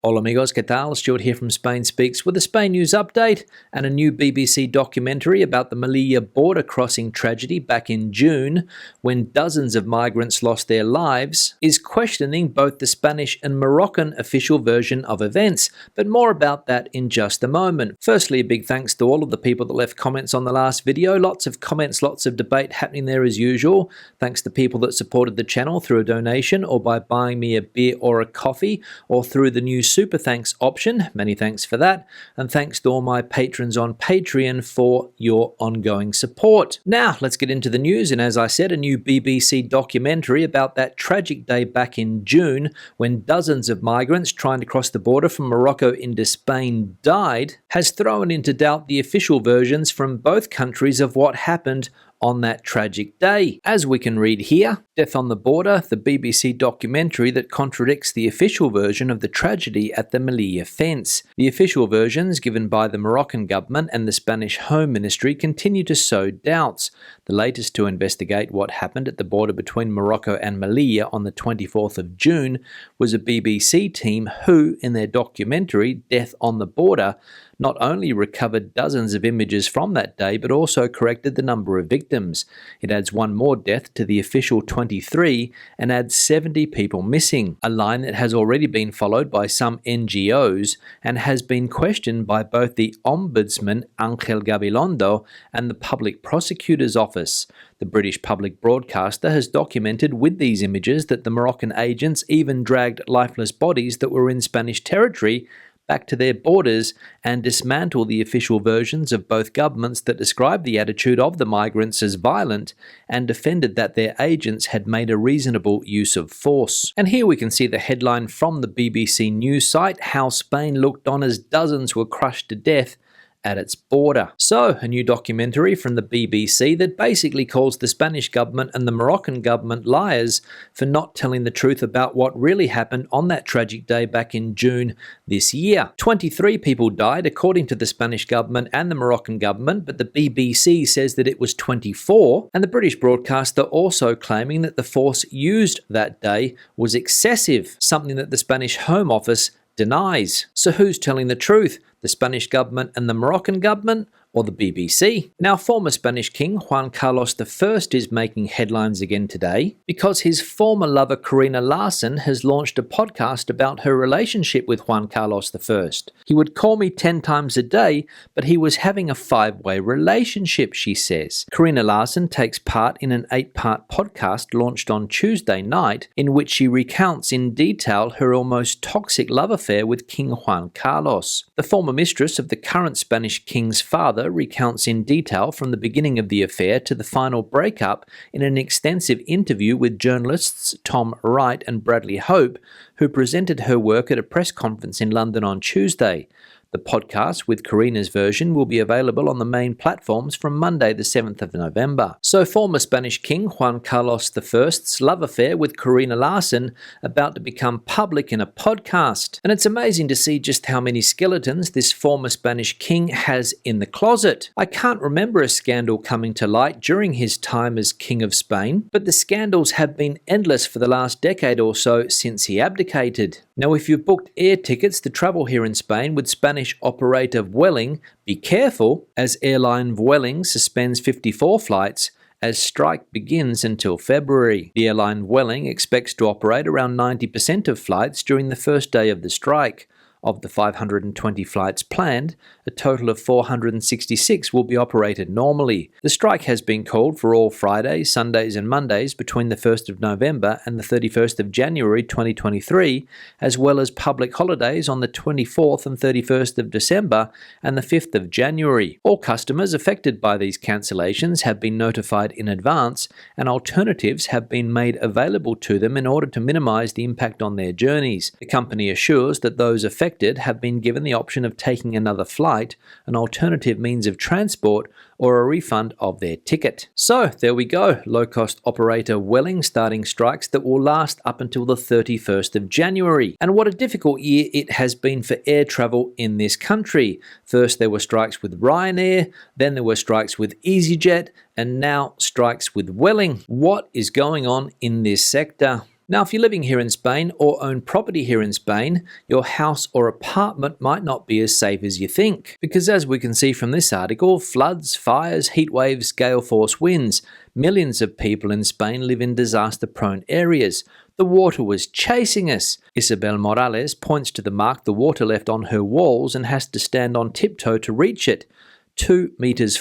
Hola amigos, ¿qué tal? Stuart here from Spain Speaks with a Spain news update and a new BBC documentary about the Melilla border crossing tragedy back in June when dozens of migrants lost their lives is questioning both the Spanish and Moroccan official version of events, but more about that in just a moment. Firstly, a big thanks to all of the people that left comments on the last video. Lots of comments, lots of debate happening there as usual. Thanks to people that supported the channel through a donation or by buying me a beer or a coffee or through the new super thanks option. Many thanks for that. And thanks to all my patrons on Patreon for your ongoing support. Now, let's get into the news. And as I said, a new BBC documentary about that tragic day back in June when dozens of migrants trying to cross the border from Morocco into Spain died has thrown into doubt the official versions from both countries of what happened on that tragic day. As we can read here, Death on the Border, the BBC documentary that contradicts the official version of the tragedy at the Melilla fence. The official versions given by the Moroccan government and the Spanish Home Ministry continue to sow doubts. The latest to investigate what happened at the border between Morocco and Melilla on the 24th of June was a BBC team who, in their documentary Death on the Border, not only recovered dozens of images from that day, but also corrected the number of victims. It adds one more death to the official 23 and adds 70 people missing, a line that has already been followed by some NGOs and has been questioned by both the Ombudsman Ángel Gabilondo and the Public Prosecutor's Office. The British public broadcaster has documented with these images that the Moroccan agents even dragged lifeless bodies that were in Spanish territory back to their borders and dismantle the official versions of both governments that described the attitude of the migrants as violent and defended that their agents had made a reasonable use of force. And here we can see the headline from the BBC news site, How Spain Looked On as Dozens Were Crushed to Death at its border. So, a new documentary from the BBC that basically calls the Spanish government and the Moroccan government liars for not telling the truth about what really happened on that tragic day back in June this year. 23 people died according to the Spanish government and the Moroccan government, but the BBC says that it was 24, and the British broadcaster also claiming that the force used that day was excessive, something that the Spanish Home Office denies. So who's telling the truth? The Spanish government and the Moroccan government, or the BBC? Now, former Spanish King Juan Carlos I is making headlines again today because his former lover Karina Larson has launched a podcast about her relationship with Juan Carlos I. He would call me 10 times a day, but he was having a 5-way relationship, she says. Karina Larson takes part in an 8-part podcast launched on Tuesday night in which she recounts in detail her almost toxic love affair with King Juan Carlos. The former mistress of the current Spanish king's father recounts in detail from the beginning of the affair to the final breakup in an extensive interview with journalists Tom Wright and Bradley Hope, who presented her work at a press conference in London on Tuesday. The podcast with Karina's version will be available on the main platforms from Monday the 7th of November. So former Spanish King Juan Carlos I's love affair with Karina Larson about to become public in a podcast. And it's amazing to see just how many skeletons this former Spanish king has in the closet. I can't remember a scandal coming to light during his time as King of Spain, but the scandals have been endless for the last decade or so since he abdicated. Now, if you've booked air tickets to travel here in Spain with Spanish operator Vueling, be careful as Airline Vueling suspends 54 flights as strike begins until February. The airline Vueling expects to operate around 90% of flights during the first day of the strike. Of the 520 flights planned, a total of 466 will be operated normally. The strike has been called for all Fridays, Sundays and Mondays between the 1st of November and the 31st of January 2023, as well as public holidays on the 24th and 31st of December and the 5th of January. All customers affected by these cancellations have been notified in advance, and alternatives have been made available to them in order to minimize the impact on their journeys. The company assures that those affected have been given the option of taking another flight, an alternative means of transport, or a refund of their ticket. So there we go, low-cost operator Vueling starting strikes that will last up until the 31st of January. And what a difficult year it has been for air travel in this country. First there were strikes with Ryanair, then there were strikes with EasyJet, and now strikes with Vueling. What is going on in this sector? Now, if you're living here in Spain or own property here in Spain, your house or apartment might not be as safe as you think. Because as we can see from this article, floods, fires, heat waves, gale force winds, millions of people in Spain live in disaster-prone areas. The water was chasing us. Isabel Morales points to the mark the water left on her walls and has to stand on tiptoe to reach it. 2.40 meters.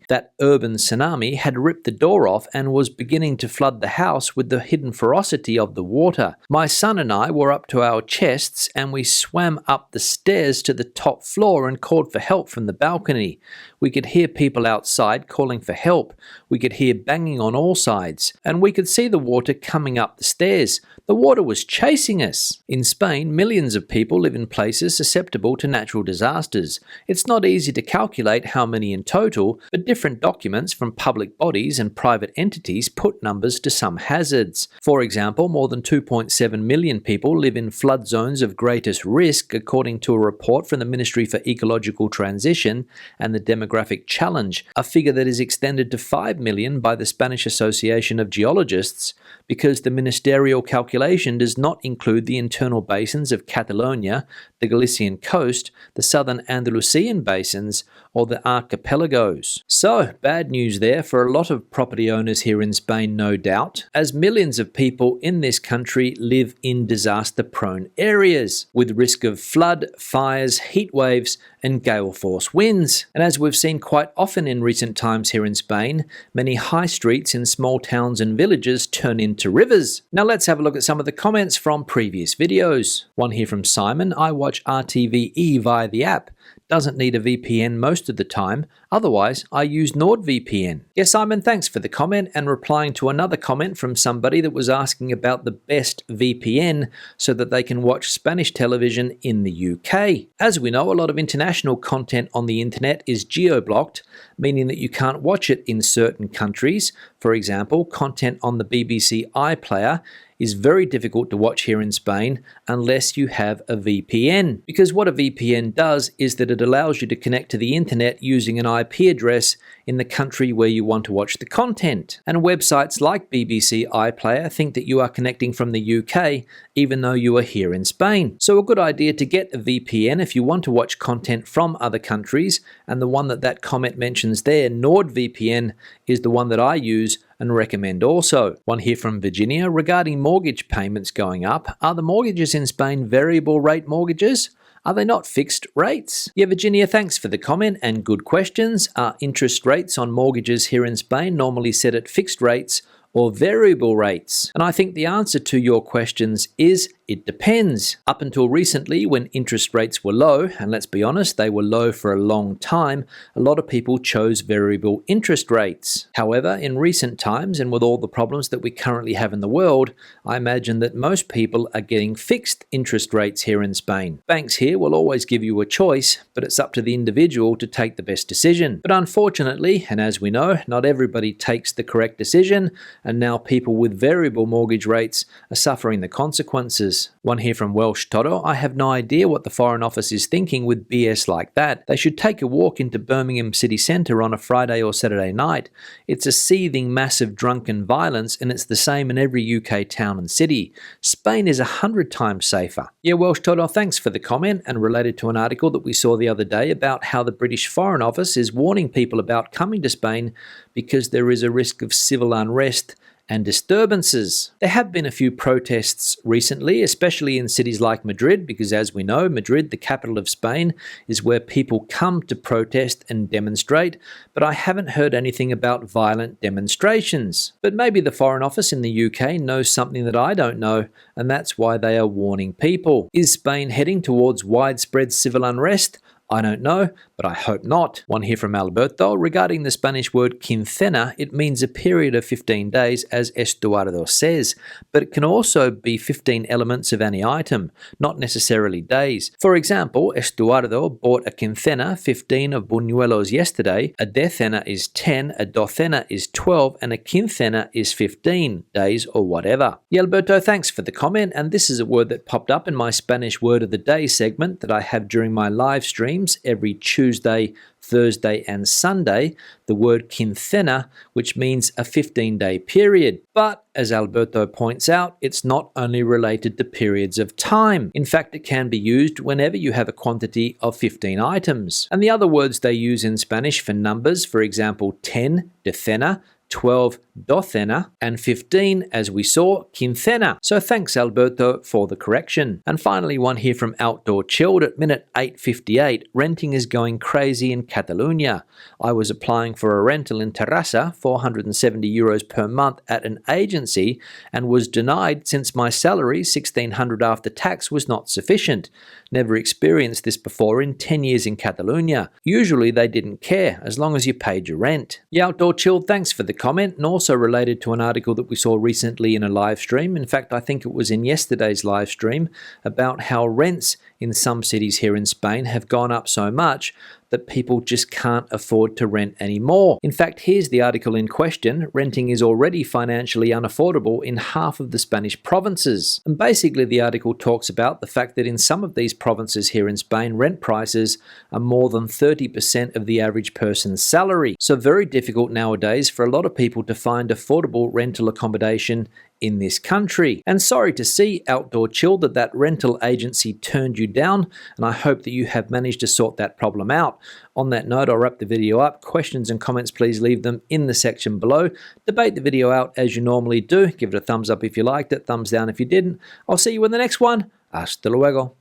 That urban tsunami had ripped the door off and was beginning to flood the house with the hidden ferocity of the water. My son and I were up to our chests and we swam up the stairs to the top floor and called for help from the balcony. We could hear people outside calling for help. We could hear banging on all sides, and we could see the water coming up the stairs. The water was chasing us. In Spain, millions of people live in places susceptible to natural disasters. It's not easy to calculate how many in total, but different documents from public bodies and private entities put numbers to some hazards. For example, more than 2.7 million people live in flood zones of greatest risk, according to a report from the Ministry for Ecological Transition and the Demographic Challenge, a figure that is extended to 5 million by the Spanish Association of Geologists, because the ministerial calculation does not include the internal basins of Catalonia, the Galician coast, the southern Andalusian basins, or the archipelagos. So, bad news there for a lot of property owners here in Spain, no doubt, as millions of people in this country live in disaster-prone areas, with risk of flood, fires, heat waves, and gale force winds. And as we've seen quite often in recent times here in Spain, many high streets in small towns and villages turn into rivers. Now let's have a look at some of the comments from previous videos. One here from Simon: I watch RTVE via the app. Doesn't need a VPN most of the time, otherwise I use NordVPN. Yes, Simon, thanks for the comment, and replying to another comment from somebody that was asking about the best VPN so that they can watch Spanish television in the UK. As we know, a lot of international content on the internet is geo-blocked, meaning that you can't watch it in certain countries. For example, content on the BBC iPlayer is very difficult to watch here in Spain unless you have a VPN. Because what a VPN does is that it allows you to connect to the internet using an IP address in the country where you want to watch the content. And websites like BBC iPlayer think that you are connecting from the UK even though you are here in Spain. So a good idea to get a VPN if you want to watch content from other countries, and the one that comment mentions there, NordVPN, is the one that I use and recommend also. One here from Virginia regarding mortgage payments going up. Are the mortgages in Spain variable rate mortgages? Are they not fixed rates? Yeah, Virginia, thanks for the comment and good questions. Are interest rates on mortgages here in Spain normally set at fixed rates or variable rates? And I think the answer to your questions is it depends. Up until recently, when interest rates were low, and let's be honest, they were low for a long time, a lot of people chose variable interest rates. However, in recent times, and with all the problems that we currently have in the world, I imagine that most people are getting fixed interest rates here in Spain. Banks here will always give you a choice, but it's up to the individual to take the best decision. But unfortunately, and as we know, not everybody takes the correct decision, and now people with variable mortgage rates are suffering the consequences. One here from Welsh Toto: I have no idea what the Foreign Office is thinking with BS like that. They should take a walk into Birmingham city centre on a Friday or Saturday night. It's a seething mass of drunken violence, and it's the same in every UK town and city. Spain is 100 times safer. Yeah, Welsh Toto, thanks for the comment, and related to an article that we saw the other day about how the British Foreign Office is warning people about coming to Spain because there is a risk of civil unrest and disturbances. There have been a few protests recently, especially in cities like Madrid, because as we know, Madrid, the capital of Spain, is where people come to protest and demonstrate, but I haven't heard anything about violent demonstrations. But maybe the Foreign Office in the UK knows something that I don't know, and that's why they are warning people. Is Spain heading towards widespread civil unrest? I don't know, but I hope not. One here from Alberto regarding the Spanish word quincena. It means a period of 15 days, as Estuardo says, but it can also be 15 elements of any item, not necessarily days. For example, Estuardo bought a quincena, 15 of buñuelos yesterday. A decena is 10, a docena is 12, and a quincena is 15 days or whatever. Yeah, Alberto, thanks for the comment, and this is a word that popped up in my Spanish word of the day segment that I have during my live streams. streams every Tuesday, Thursday and Sunday, the word quincena, which means a 15-day period. But, as Alberto points out, it's not only related to periods of time. In fact, it can be used whenever you have a quantity of 15 items. And the other words they use in Spanish for numbers, for example, 10, decena, 12, docena, and 15, as we saw, quincena. So thanks, Alberto, for the correction. And finally, one here from Outdoor Chilled at minute 8:58. Renting is going crazy in Catalonia. I was applying for a rental in Terrassa, 470 euros per month at an agency, and was denied since my salary, 1,600 after tax, was not sufficient. Never experienced this before in 10 years in Catalonia. Usually they didn't care, as long as you paid your rent. The Outdoor Chilled, thanks for the comment, and also related to an article that we saw recently in a live stream. In fact, I think it was in yesterday's live stream, about how rents in some cities here in Spain have gone up so much that people just can't afford to rent anymore. In fact, here's the article in question. Renting is already financially unaffordable in half of the Spanish provinces. And basically the article talks about the fact that in some of these provinces here in Spain, rent prices are more than 30% of the average person's salary. So very difficult nowadays for a lot of people to find affordable rental accommodation in this country. And sorry to see, Outdoor Chill, that rental agency turned you down, and I hope that you have managed to sort that problem out. On that note, I'll wrap the video up. Questions and comments, please leave them in the section below. Debate the video out as you normally do. Give it a thumbs up if you liked it, thumbs down if you didn't. I'll see you in the next one. Hasta luego.